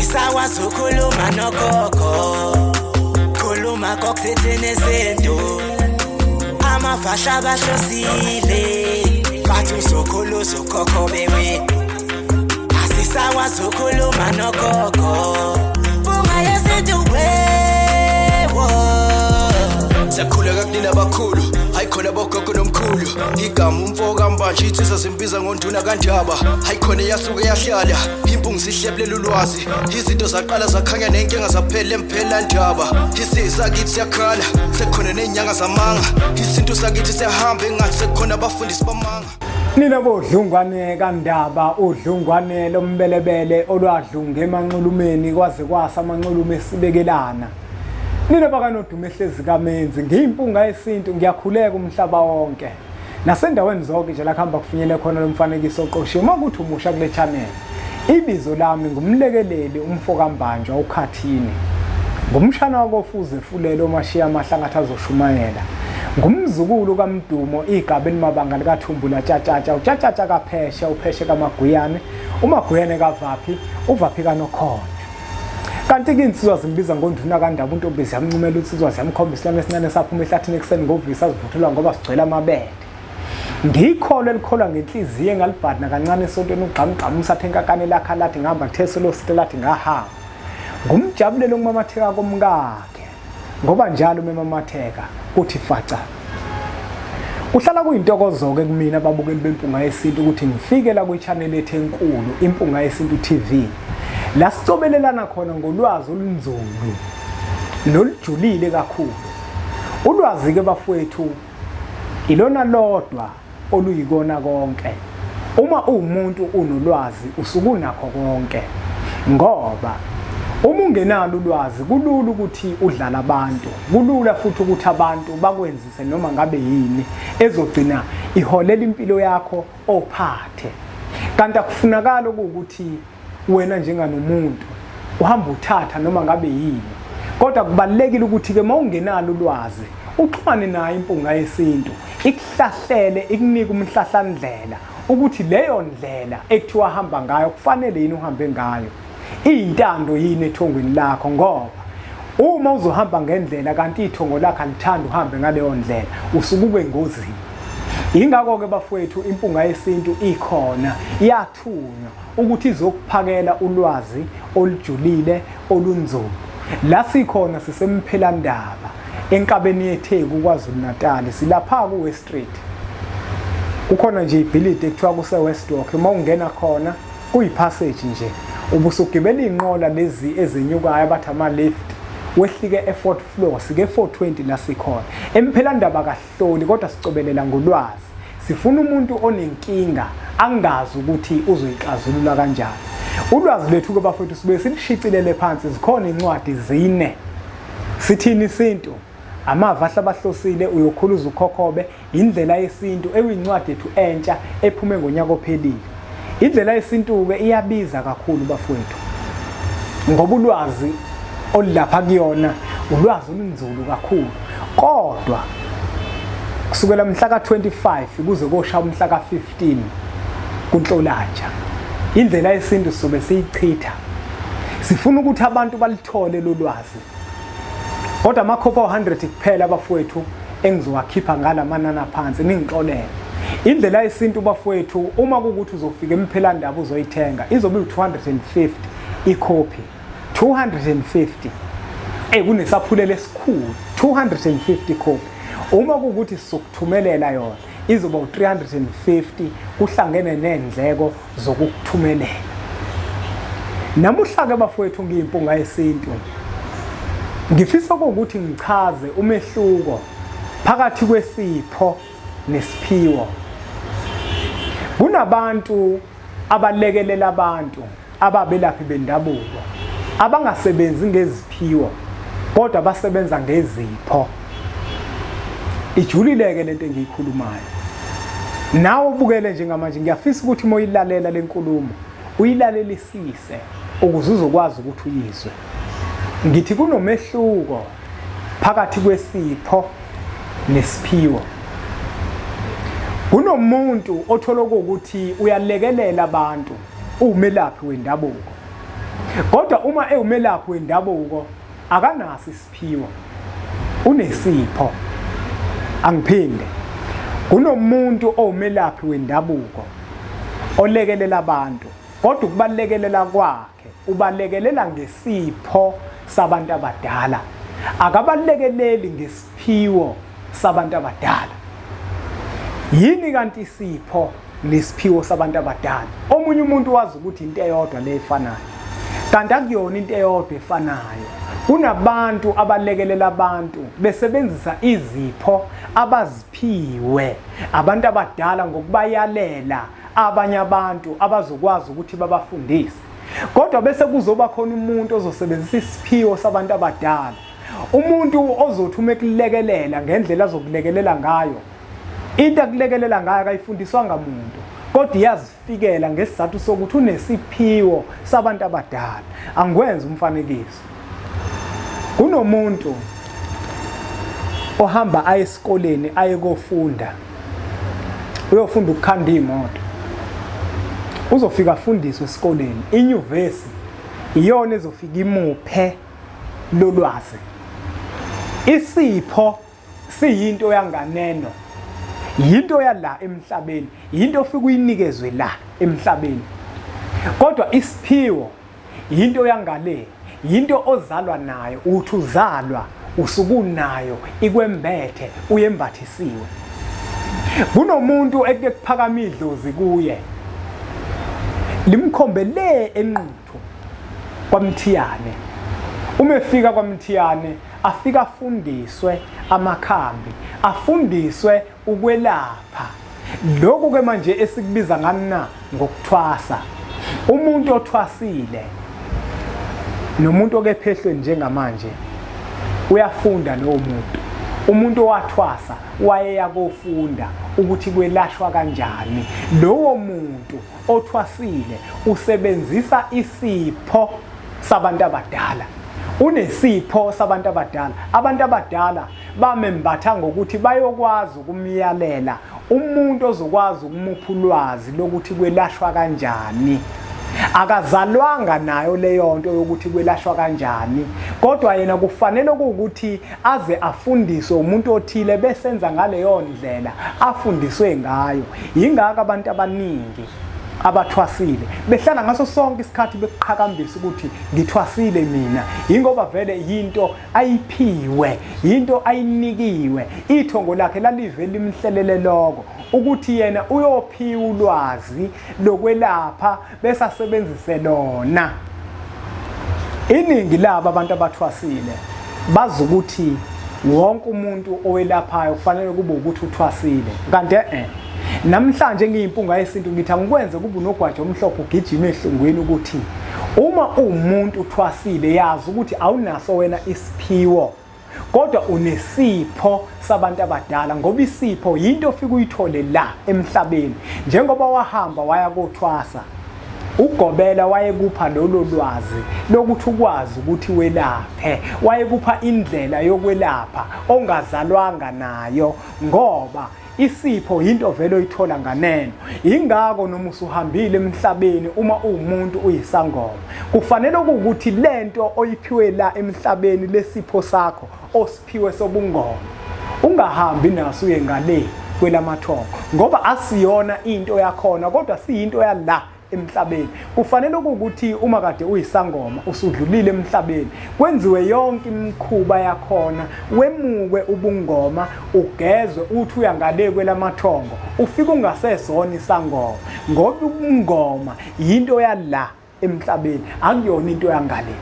Asisakwazi ukukhuluma nogogo, khuluma kokusithi nezinto. Amafasha abahlosile bathi uzokhuluza ukhokho bewe. Asisakwazi ukukhuluma nogogo, bunga yesintu wewo. Sakhuleka kunina abakhulu, hayi khona bogogo nomkhulu. Igama umfoka mbanje itsizwa zimbiza ngonduna kandaba. Hayi khona yasuke yahlala, impungu sihlebulela ulwazi. Izinto zaqala zakhanya nenkinga zaphela emphela ndaba. Isizwe kithi siyakhala, sekhona nenyanga zamanga. Izinto sakithi siyahamba engathi sekhona abafundisi bamanga. Nina bodlungwane kandaba, udlungwane lombelebele olwadlunga emanxulumeni kwaze kwasa amanxulume esibekelana. Nina bakanodumo ehlezi kamenzi, ngiyimpunga yesintu, ngiyakhuleka umhlaba wonke. Nasendaweni zonke nje la kuhamba kufinyele khona lo mfanekiso oqoshiwe, makuthi umusha kule channel. Ibizo lami ngumlekeleli umfoka mbanjwa ukhathini. Ngumshana wakofuze fulelo omashiya amahlangatha azoshumayela. Ngumzukulu kaMdumo igaba elimabanga likaThumbula Tshatatsha, uTshatatsha kaPhesha, uPheshe kaMaguyane, uMaguyane kaVaphi, uVaphi kaNokhonjo. Kanti ke insizwa zimbiza ngonduna kandaba uNtombezi yamncumela insizwa ziyamkhombisa lesincane saphuma ehlathini ekseni ngovisa sivuthelwa ngoba sigcwele amabele. Ngikholo elikholwa ngenhliziyo engalibhadna kancane esontweni ugqamgqama usathenkankane lakha lathi ngihamba ngitheselo sitelathi ngahamba. Ngumjabulelo ngumamatheka komkakhe, ngoba njalo memamatheka kuthi faca. Uhlala kuyintokozo-ke kumina ababukeli bempunga yesintu ukuthi ngifike la kwi-channel ethu enkulu, Impunga Yesintu TV. La sicobelelana khona ngolwazi olunzulu nolujulile kakhulu. Ulwazi-ke bafowethu ilona lodwa oluyikona konke. Uma uwumuntu unolwazi usukunakho konke, ngoba uma ungenalo ulwazi kulula ukuthi udlala abantu, kulula futhi ukuthi abantu bakwenzise noma ngabe yini ezogcina iholela impilo yakho ophathe. Kanti akufunakala ukuthi wena njenganomuntu uhamba uthatha noma ngabe yini. Kodwa kubalekile ukuthi-ke uma ungenalo ulwazi uxhumane nayo impunga yesintu, ikuhlahlele, ikunike umhlahlandlela ukuthi leyo ndlela ekuthiwa hamba ngayo kufanele yini uhambe ngayo. Iy'ntando yini ethongweni lakho, ngoba uma uzohamba ngendlela kanti ithongo lakho alithanda uhambe ngaleyo ndlela usukube engozini. Ingakho-ke bafowethu impunga yesintu ikhona, iyathunywa ukuthi izokuphakela ulwazi olujulile olunzulu. La sikhona sisemphelandaba enkabeni yeTheku KwaZulu Natal, silapha ku-West Street. Kukhona nje ibhilidi ekuthiwa kuse-West Walk, uma ungena khona kuyipassage nje. Ubusugibela inqola lezi ezenyukayo abathi ama-lift, wehlike e-4th floor, sike 420 la sikhona. Emphelandaba kahloli kodwa sicobelela ngolwazi. Sifuna umuntu onenkinga angazi ukuthi uzoyixazulula kanjani. Ulwazi lethu-ke bafowethu sibe silishicilele phansi, zikhona incwadi 4. Sithini isintu? Amavahla abahlosile, uyokhuluza ukhokhobe, indlela yesintu eyincwadi yethu entsha ephume ngonyaka ophelile. Indlela yesintu-ke iyabiza kakhulu bafowethu, ngoba ulwazi olulapha kuyona ulwazi olunzulu kakhulu. Kodwa kusukela mhla ka-25 kuze koshaya umhla ka-15 kuNhlolanja, indlela yesintu sobe siyichitha. Sifuna ukuthi abantu balithole lo lwazi. Kodwa amakhopha 100 kuphela abafowethu engizowakhipha ngalamanana phansi ningixolele. Indlela yesintu bafowethu uma kukuthi uzofika emphelandaba uzoyithenga izobe u250 ikhophi, 250. Kunesaphulelo esikhulu, 250 khophi. Uma kukuthi sizokuthumelela yona izoba u350 kuhlangene nendleko zokukuthumelela. Namuhla ke bafowethu ngiyimpunga yesintu, ngifisa ukuthi ngichaze umehluko phakathi kwesipho nesphiwo. Kunabantu abalekelela abantu ababelaphi bendabuko abangasebenzi ngeziphiwo kodwa basebenza ngezipho. Ijulileke lento engiyikhulumayo. Nawe ubukele njengamanje ngiyafisa ukuthi moyilalela lenkulumo uyilalelisise ukuze uzokwazi ukuthi uyizwe. Ngithi kunomehluko phakathi kwesipho nesphiwo. Kunomuntu othola ukuthi uyalekelela abantu, umelaphi wendabuko. Kodwa uma ewumelaphi wendabuko akanaso isiphiwo, unesipho. Angiphinde, kunomuntu owumelaphi wendabuko olekelela abantu, kodwa ukubalekelela kwakhe ubalekelela ngesipho sabantu abadala, akabalekeleli ngesiphiwo sabantu abadala. Yini kanti isipho nesiphiwo sabantu abadala? Omunye umuntu wazi ukuthi into eyodwa le efanayo, kanti akuyona into eyodwa efanayo. Kunabantu abalekelela abantu besebenzisa izipho abaziphiwe abantu abadala ngokubayalela abanye abantu abazokwazi ukuthi babafundise. Kodwa bese kuzoba khona umuntu ozosebenzisa isiphiwo sabantu abadala, umuntu ozothi uma ekulekelela ngendlela azokulekelela ngayo, into akulekelela ngayo akayifundiswanga muntu, kodwa iyazifikela ngesizathu sokuthi unesiphiwo sabantu abadala. Angikwenza umfanekiso. Kunomuntu ohamba aye esikoleni aye kofunda, uyofunda ukukhanda imoto, uzofika afundiswe esikoleni. Inyuvesi iyona ezofika imuphe lolwazi. Isipho siyinto yanganeno, yinto yala emhlabeni, yinto ofika uyinikezwe la emhlabeni. Kodwa isiphiwo yinto yangale, yinto ozalwa nayo, uthi uzalwa usukunayo, ikwembethe, uyembathisiwe. Kunomuntu eke kuphakama idlozi kuye, limkhombele enquthu kwaMthiyane. Uma efika kwaMthiyane afika afundiswe amakhambi, afundiswe ukwelapha. Lokhu ke manje esikubiza ngani na ngokuthwasa. Umuntu othwasile nomuntu okephehlwe njengamanje uyafunda lowo muntu. Umuntu owathwasa wayeya kofunda ukuthi kwelashwa kanjani. Lowo muntu othwasile usebenzisa isipho sabantu abadala, unesipho sabantu abadala. Abantu abadala bamembatha ngokuthi bayokwazi ukumyalela umuntu ozokwazi ukumupha ulwazi lokuthi kwelashwa kanjani. Akazalwanga nayo leyo nto yokuthi kwelashwa kanjani, kodwa yena kufanele ukuthi aze afundiswe umuntu othile besenza ngaleyo ndlela afundiswe ngayo. Yingakho abantu abaningi abathwasile behlala ngaso sonke isikhathi beqhakambisa ukuthi ngithwasile mina, ingoba vele yinto ayiphiwe, yinto ayinikiwe. Ithongo lakhe lalive limhlelele lokho ukuthi yena uyophiwa ulwazi lokwelapha bese asebenzise lona. Iningi labo abantu abathwasile bazi ukuthi wonke umuntu owelaphayo kufanele kube ukuthi uthwasile, kanti namhlanje ngiyimpunga yesintu ngithi angikwenze kube unogwaja omhlophe ugijima ehlungweni ukuthi uma umuntu uthwasile yazi ukuthi awunaso wena isiphiwo, kodwa unesipho sabantu abadala, ngoba isipho yinto ofika uyithole la emhlabeni. Njengoba wahamba waya kothwasa, uGobela wayekupha lolo lwazi lokuthi ukwazi ukuthi welaphe, wayekupha indlela yokwelapha ongazalwanga nayo, ngoba isipho yinto vele oyithola nganeno. Ingakho noma usuhambile emhlabeni, uma uwumuntu uyisangoma, kufanele ukuthi lento oyiphiwe la emhlabeni lesipho sakho osiphiwe sobungoma ungahambi naso uye ngale kwelamathongo, ngoba asiyona into yakhona kodwa siyinto yala emhlabeni. Kufanele ukuthi uma kade uyisangoma usudlulile emhlabeni, kwenziwe yonke imikhuba yakhona, wemukwe ubungoma, ugezwe, uthi uyangale kwelamathongo, ufike ungasezona isangoma, ngoba ubungoma yinto yala emhlabeni, akuyona into yangale.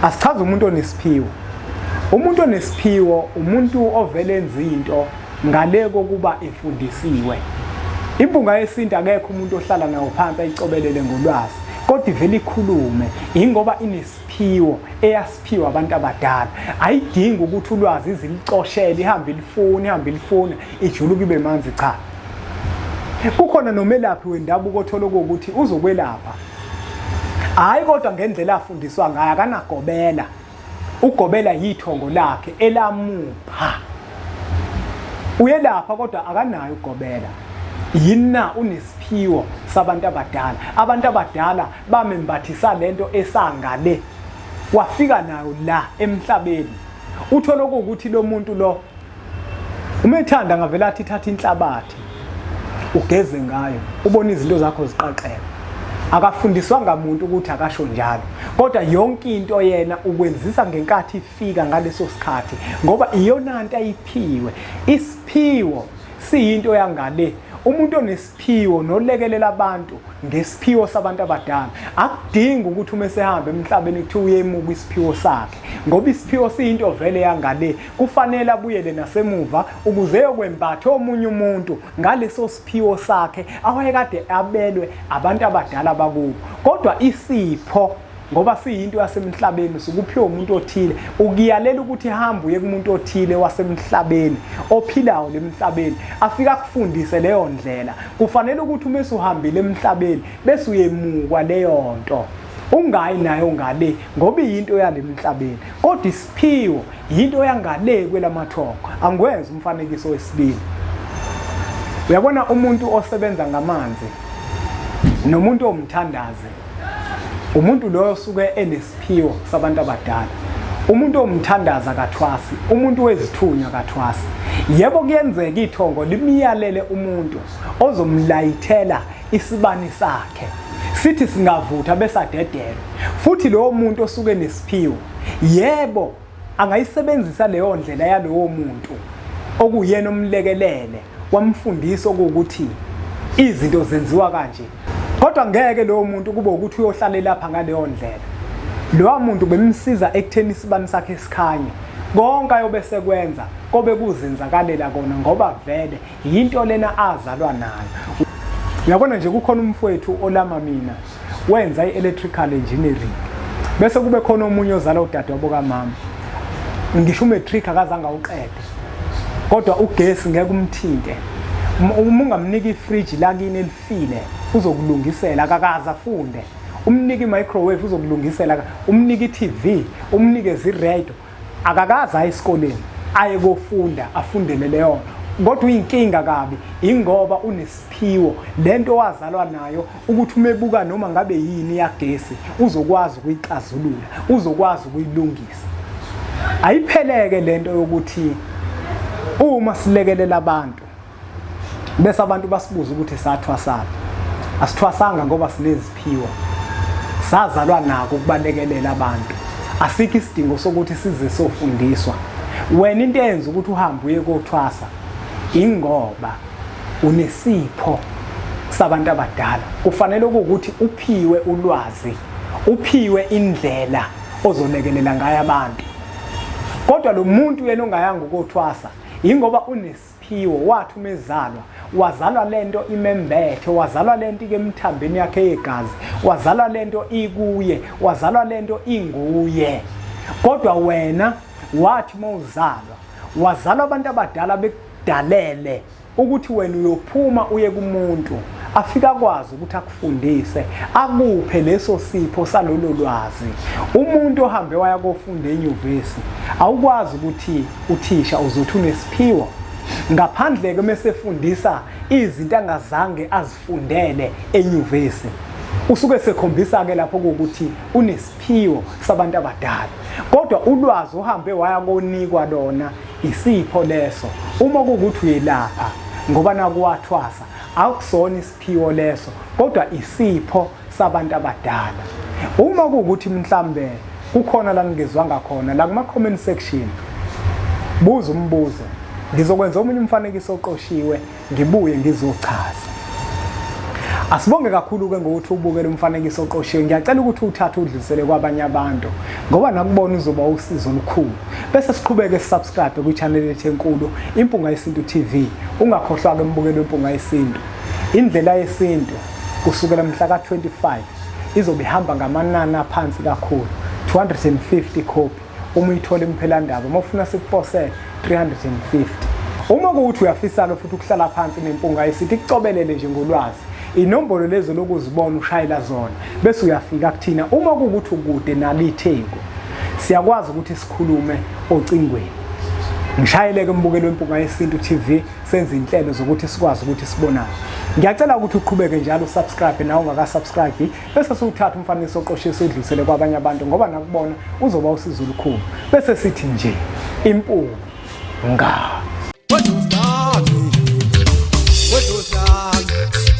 Asichaze umuntu onesiphiwo. Umuntu onesiphiwo umuntu ovele enza into ngale kokuba efundisiwe. Impunga yesintu akekho umuntu ohlala nawo phansi ayicobelele ngolwazi, kodwa ivele ikhulume, ingoba inesiphiwo eyasiphiwa abantu abadala. Ayidingi ukuthi ulwazi izilicoshele ihambe ilifuna ijuluke ibe manzi, cha. Kukhona nomelaphi wendabuko othola ukuthi uzokwelapha, hayi kodwa ngendlela afundiswa ngayo, akanagobela. UGobela yithongo lakhe elamupha, uyelapha kodwa akanayo uGobela. Yina unesiphiwo. isiphiwo sabantu abadala. Abantu abadala bamembathisa lento esangale wafika nayo la emhlabeni. Uthola ukuthi lo muntu lo umethanda ngavela athi thatha inhlabathi ugeze ngayo ubone izinto zakho ziqaqela. Akafundiswanga umuntu ukuthi akasho njalo, kodwa yonke into yena ukwenzisa ngenkathi ifika ngaleso sikhathi ngoba iyona nto ayiphiwe. Isphiwo siyinto yangale. Umuntu onesphiwo nolekelela abantu ngesphiwo sabantu abadala akudingi ukuthi uma sehamba emhlabeni kuthiwa uyemuka isphiwo sakhe, ngoba isphiwo siyinto vele yangale. Kufanele abuyele nasemuva ukuze yokwembatha omunye umuntu ngaleso sphiwo sakhe awayekade abelwe abantu abadala bakubo. Kodwa isipho ngoba siyinto yasemhlabeni sukuphiwa umuntu othile, ukuyalela ukuthi hamba uye kumuntu othile wasemhlabeni ophilayo lemhlabeni afika akufundise leyo ndlela. Kufanele ukuthi uma usuhambile emhlabeni bese uyemukwa leyo nto, ungayi nayo ngale ngoba iyinto yalemhlabeni. Kodwa isiphiwo yinto yangale kwelamathongo. Angikwenza umfanekiso wesibili. Uyabona umuntu osebenza ngamanzi nomuntu omthandaze, umuntu loyo usuke enesphiwo sabantu abadala. Umuntu omthandaza kathwasi, umuntu wezithunywa kathwasi. Yebo kuyenzeka ithongo limiyalele umuntu ozomlayithela isibani sakhe sithi singavutha bese adedelwe. Futhi lowo muntu osuke nesphiwo yebo angayisebenzisa leyo ndlela yalowo muntu okuyena omlekelele wamfundisa ukuthi izinto zenziwa kanje. Kodwa ngeke lowo muntu kube ukuthi uyohlala lapha ngaleyo ndlela. Lowo muntu bemsiza ekutheni isibani sakhe esikhanye. Konke ayobe sekwenza kobe kuzenzakalela kona ngoba vele yinto lena azalwa nayo. Uyabona nje kukhona umfowethu olama mina wenza i-electrical engineering. Bese kube khona omunye ozala udadewabo kaMama. Ngisho umatric akazange awuqede. Kodwa ugesi ngeke umthinte. Uma ungamnika ifridge lakini elifile uzokulungisela akakaza afunde. Umnika i-microwave uzokulungisela, umnika i-TV, umnikeze i-radio akakaza aye esikoleni aye kofunda afundele leyo. Kodwa uyinkinga kabi ingoba unesphiwo lento wazalwa nayo ukuthi umebuka noma ngabe yini yagesi uzokwazi ukuyixazulula, uzokwazi ukuyilungisa. Ayipheleke lento yokuthi uma silekelela abantu bese abantu basibuza ukuthi sathwasaphi. Asithwasanga ngoba sineziphiwo, sazalwa nako ukubalekelela abantu. Asikho isidingo sokuthi size sofundiswa. Wena into eyenza ukuthi uhambe uye kothwasa ingoba unesipho sabantu abadala. Kufanele ukuthi uphiwe ulwazi, uphiwe indlela ozolekelela ngayo abantu. Kodwa lo muntu yena ongayanga ukothwasa ingoba unesphiwo, wathi umezalwa wazalwa lento imembethe, wazalwa lento ke emthambeni yakhe yegazi, wazalwa lento ikuye, wazalwa lento inguye. Kodwa wena wathi mawuzalwa wazalwa abantu abadala bekudalele ukuthi wena uyophuma uye kumuntu afika kwazi ukuthi akufundise, akuphe leso sipho salolo lwazi. Umuntu ohambe waya kofunda enyuvesi awukwazi ukuthi uthisha uzothi unesphiwo ngaphandle ke mesefundisa izinto angazange azifundele enyuvesi. Usuke sekhombisa ke lapho ukuthi unesphiwo sabantu abadala. Kodwa ulwazi uhambe waya konikwa lona isipho leso. Uma kuukuthi uyelapha ngoba nakuwathwasa akusona isiphiwo leso kodwa isipho sabantu abadala. Uma kuukuthi mhlambe kukhona la ngizwanga khona la kuma comment section buza umbuzo, ngizokwenza omunye umfanekiso oqoshiwe ngibuye ngizochaza. Asibonge kakhulu ke ngokuthi ubukele umfanekiso oqoshiwe. Ngiyacela ukuthi uthathe udlulisele kwabanye abantu ngoba nakubona uzoba usizo olukhulu. Bese siqhubeke sisubscribe kwi-channel yethu enkulu Impunga Yesintu TV. Ungakhohlwa ke mbukelo Impunga Yesintu. Indlela yesintu kusukela mhla ka-25 izobe ihamba ngamanani aphansi kakhulu, 250 copy. Uma uyithola imphelandaba mawufuna sikuposele 350. Uma kuuthi uyafisa futhi ukuhlala phansi neMpunga Yesintu ikucobelele nje ngolwazi, inombolo lezo lokuzibona ushayela zona bese uyafika kuthina. Uma kuukuthi ukude nalitheko siyakwazi ukuthi sikhulume ocingweni. Ngishayeleke mbukelo Impunga Yesintu TV senze inhlelo zokuthi sikwazi ukuthi sibonane. Ngiyacela ukuthi uqhubeke njalo usubscribe nawe ungaka-subscribe bese siwuthatha umfanekiso oqoshiwe udlulisele kwabanye abantu ngoba nakubona uzoba usizo olukhulu. Bese sithi nje impunga. Othwasanga.